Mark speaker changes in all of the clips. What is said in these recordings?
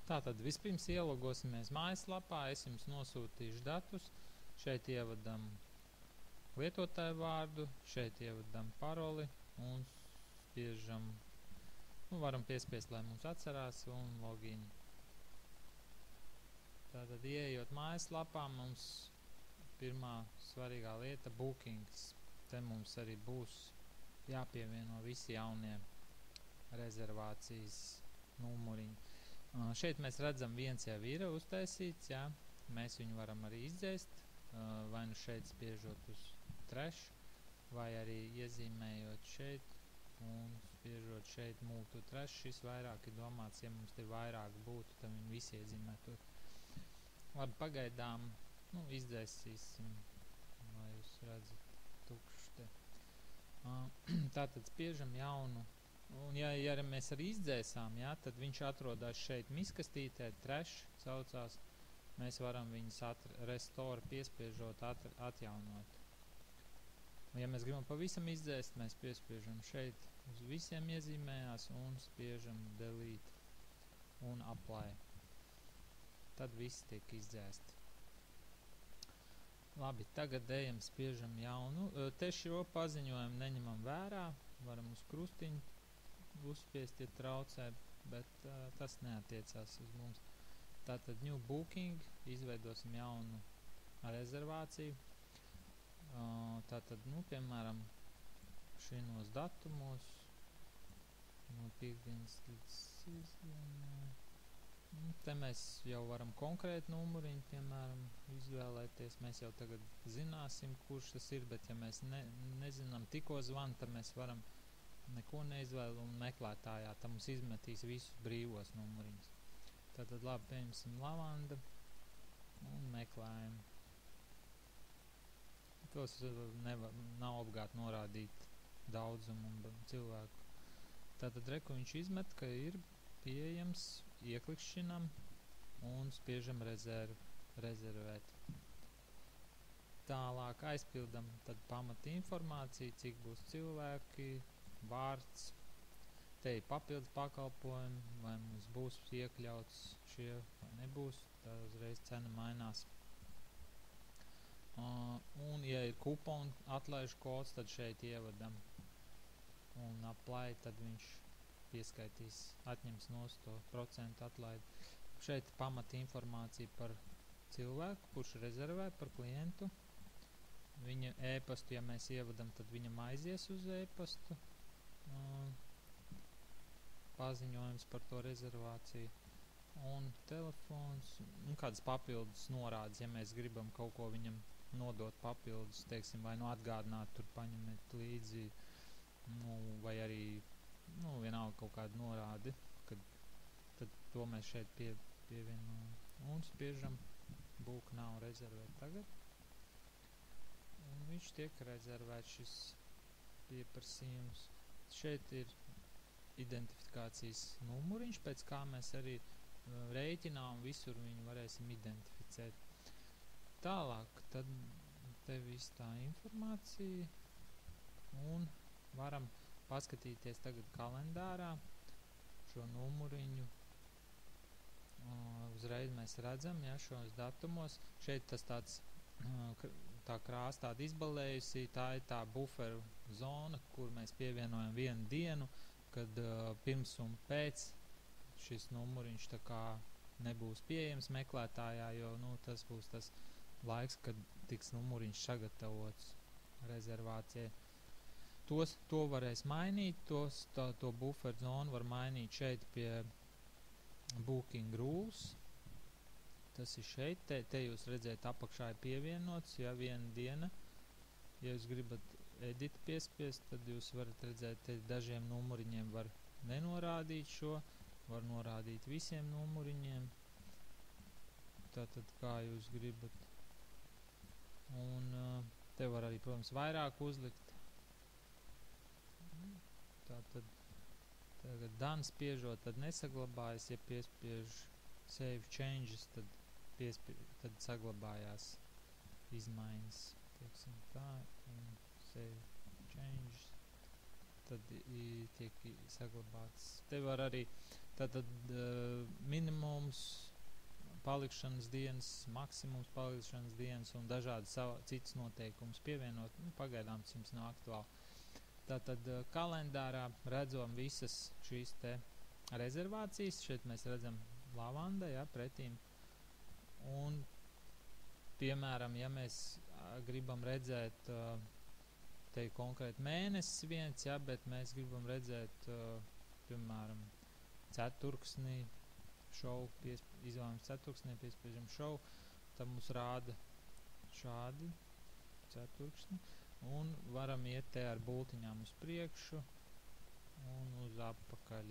Speaker 1: Tātad vispirms ielogosimies mājaslapā, es jums nosūtīšu datus, šeit ievadam lietotāju vārdu, šeit ievadam paroli un spiežam, varam piespiest, lai mums atcerās un login. Tātad ieejot mājaslapā mums pirmā svarīgā lieta bookings. Te mums arī būs jāpievieno visi jaunie rezervācijas numuriņi. Šeit mēs redzam, viens jau ir uztaisīts, jā. Mēs viņu varam arī izdzēst, vai nu šeit spiežot uz trash, vai arī iezīmējot šeit un spiežot šeit move to trash. Šis vairāk ir domāts, ja mums te vairāk būtu, tad viņi visi iezīmētot. Labi, pagaidām izdzēsīsim, lai jūs redzat tukšu te. Tātad spiežam jaunu. Un ja mēs arī izdzēsām, jā, tad viņš atrodās šeit miskastītē, trash saucās. Mēs varam viņus restore piespiežot atjaunot. Un ja mēs gribam pavisam izdzēst, mēs piespiežam šeit uz visiem iezīmējās un spiežam delete un apply. Tad viss tiek izdzēsti. Labi, tagad ejam spiežam jaunu. Te šo paziņojumu neņemam vērā, varam uz krustiņu uzspiest, ja traucē, bet tas neatiecās uz mums. Tātad new booking, izveidosim jaunu rezervāciju. Tātad, piemēram, šinos datumos, no piekdienas līdz sestdienai. Te mēs jau varam konkrētu numuriņu, piemēram, izvēlēties. Mēs jau tagad zināsim, kurš tas ir, bet ja mēs nezinām tikko zvan, tad mēs varam neko neizvēl un meklētājā, tad mums izmetīs visus brīvos numuriņus. Tātad labi, pieņemsim lavanda un meklējam. Tos nav obligāti norādīt daudzumu un cilvēku. Tātad reku viņš izmet, ka ir pieejams, ieklikšķinam un spiežam rezervēt. Tālāk aizpildam tad pamata informāciju, cik būs cilvēki, vārds, te ir papildus pakalpojumi, vai mums būs iekļauts šie, vai nebūs, tā uzreiz cena mainās. Un, ja ir kuponu atlaižu kods, tad šeit ievadam un apply, tad viņš pieskaitīs, atņems nost to procentu atlaidi. Šeit pamata informācija par cilvēku, kurš rezervē par klientu. Viņa e-pastu, ja mēs ievadam, tad viņam aizies uz e-pastu. Paziņojums par to rezervāciju un telefons un kādas papildus norādes, ja mēs gribam kaut ko viņam nodot papildus, teiksim, vai atgādināt, tur paņemiet līdzi, vai arī vienalga kaut kādu norādi, tad to mēs šeit pievienojam un spiežam book now rezervēt tagad un viņš tiek rezervēts šis pieprasījums. Šeit ir identifikācijas numuriņš, pēc kā mēs arī rēķinā un visur viņu varēsim identificēt. Tālāk, tad te viss tā informācija un varam paskatīties tagad kalendārā šo numuriņu. Uzreiz mēs redzam, ja, šos datumos. Šeit tas tāds tā krāsa tāda izbalējusi, tā ir tā buferu zona, kur mēs pievienojam vienu dienu, kad pirms un pēc šis numuriņš tā kā nebūs pieejams meklētājā, jo tas būs tas laiks, kad tiks numuriņš sagatavots rezervācijai. To varēs mainīt, to buferu zonu var mainīt šeit pie booking rules. Tas ir šeit, te jūs redzēt apakšā ir pievienots, ja viena diena. Ja jūs gribat edit piespiest, tad jūs varat redzēt, te dažiem numuriņiem var nenorādīt šo, var norādīt visiem numuriņiem. Tātad kā jūs gribat. Un te var arī, protams, vairāk uzlikt. Tātad tagad done spiežot, tad nesaglabājas, ja piespiež save changes, tad saglabājās izmaiņas, teiksim tā, un save changes, tad tiek saglabāts. Te var arī Tātad minimums palikšanas dienas, maksimums palikšanas dienas un dažādi citas noteikumus pievienot. Pagaidām tas jums nav aktuāli. Tātad kalendārā redzam visas šīs te rezervācijas. Šeit mēs redzam lavanda, ja, pretīm. Un, piemēram, ja mēs gribam redzēt te konkrēti mēnesis viens, ja, bet mēs gribam redzēt, piemēram, ceturksnī šovu, izvēlamies ceturksnī, piespiežam šovu, tad mums rāda šādi ceturksni. Un varam iet te ar bultiņām uz priekšu un uz apakaļ.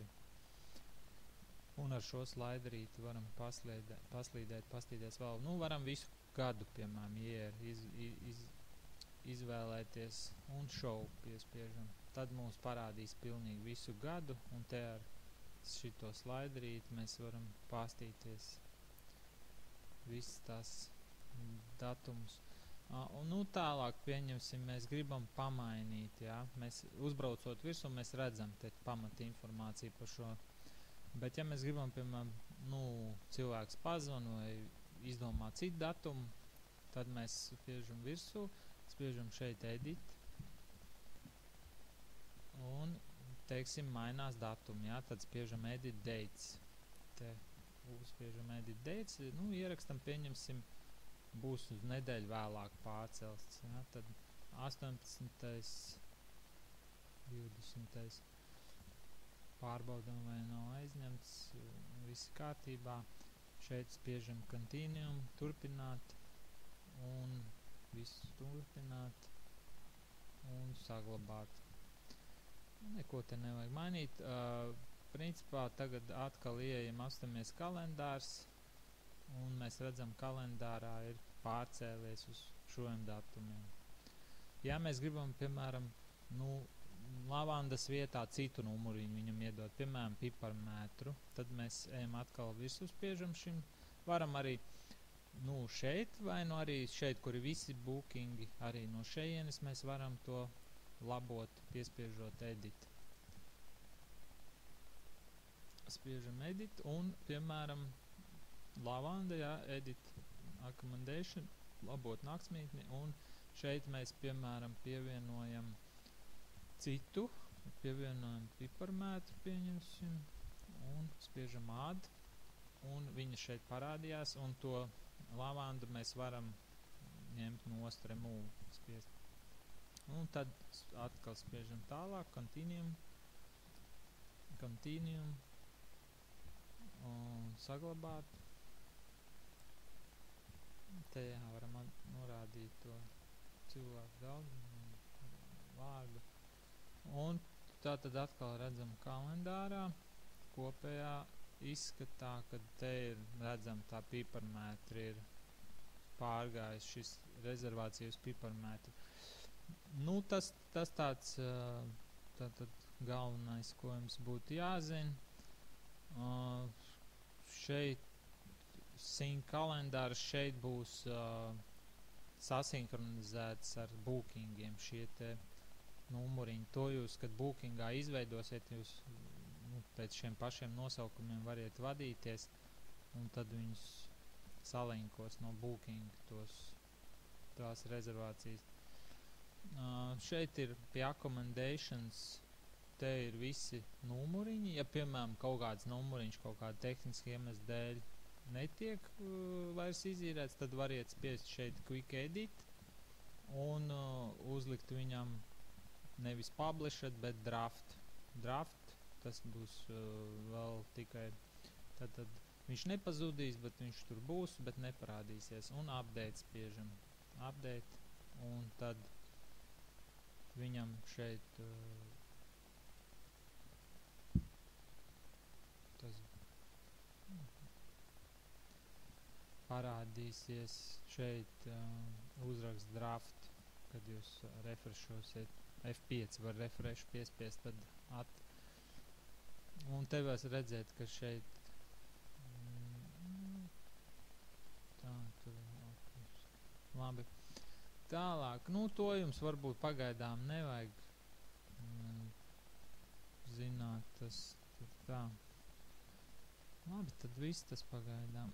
Speaker 1: Un ar šo slaiderīti varam paslīdēties vēl. Varam visu gadu, piemēram, izvēlēties un šovu piespiežam. Tad mums parādīs pilnīgi visu gadu, un te ar šito slaiderīti mēs varam pastīties visas tās datumus. Tālāk pieņemsim, mēs gribam pamainīt, ja? Mēs uzbraucot virsmu, mēs redzam te pamata informāciju par šo. Bet ja mēs gribam, piemēram, cilvēks pazvanu vai izdomā citu datumu, tad mēs spiežam virsū, spiežam šeit edit un, teiksim, mainās datumi, ja? Tad spiežam edit dates. Te spiežam edit dates, ierakstam, pieņemsim, būs uz nedēļu vēlāk pārcelsts, ja? Tad 18. 20. pārbaudam, vai nav aizņemts, visi kārtībā. Šeit spiežam continuum, turpināt, un visu turpināt, un saglabāt. Neko te nevajag mainīt. Principā tagad atkal ieejam, apstamies kalendārs, un mēs redzam, kalendārā ir pārcēlies uz šiem datumiem. Ja mēs gribam, piemēram, lavandas vietā citu numuriņu viņam iedot, piemēram, piparmetru, tad mēs ejam atkal visu spiežam šim. Varam arī šeit, vai arī šeit, kur ir visi bookingi, arī no šejienes mēs varam to labot, piespiežot edit. Spiežam edit un, piemēram, lavanda, ja, edit accommodation, labot naktsmītni, un šeit mēs, piemēram, pievienojam citu, pievienojam piparmetru, pieņemsim, un spiežam add, un viņa šeit parādījās, un to lavandu mēs varam ņemt nost, remove, spiest. Un tad atkal spiežam tālāk, continuum, un saglabāt. Te varam norādīt to cilvēku daudzumu, vārdu. Un tā tad atkal redzam kalendārā, kopējā izskatā, kad te ir redzam tā piparmetri ir pārgājis šis rezervācija uz piparmetru. Tas tāds tātad galvenais, ko jums būtu jāzina. Šeit sync kalendārs šeit būs sasinhronizēts ar bookingiem šie te numuriņi. To jūs, kad bookingā izveidosiet, jūs pēc šiem pašiem nosaukumiem variet vadīties, un tad viņus salinkos no booking tās rezervācijas. Šeit ir pie accommodations, te ir visi numuriņi. Ja, piemēram, kaut kāds numuriņš kaut kāda tehniski iemesla dēļ netiek vairs izīrēts, tad variet spiest šeit quick edit un uzlikt viņam nevis published, bet draft. Draft, tas būs vēl tikai, tad viņš nepazudīs, bet viņš tur būs, bet neparādīsies. Un update spiežam. Update, un tad viņam šeit tas parādīsies šeit uzraksts draft, kad jūs refreshosiet. F5 var refresh piespiest, tad un te vēl redzēt, ka šeit tā, tur labi. Tālāk, to jums varbūt pagaidām nevajag zināt, tas tā. Labi, tad viss tas pagaidām.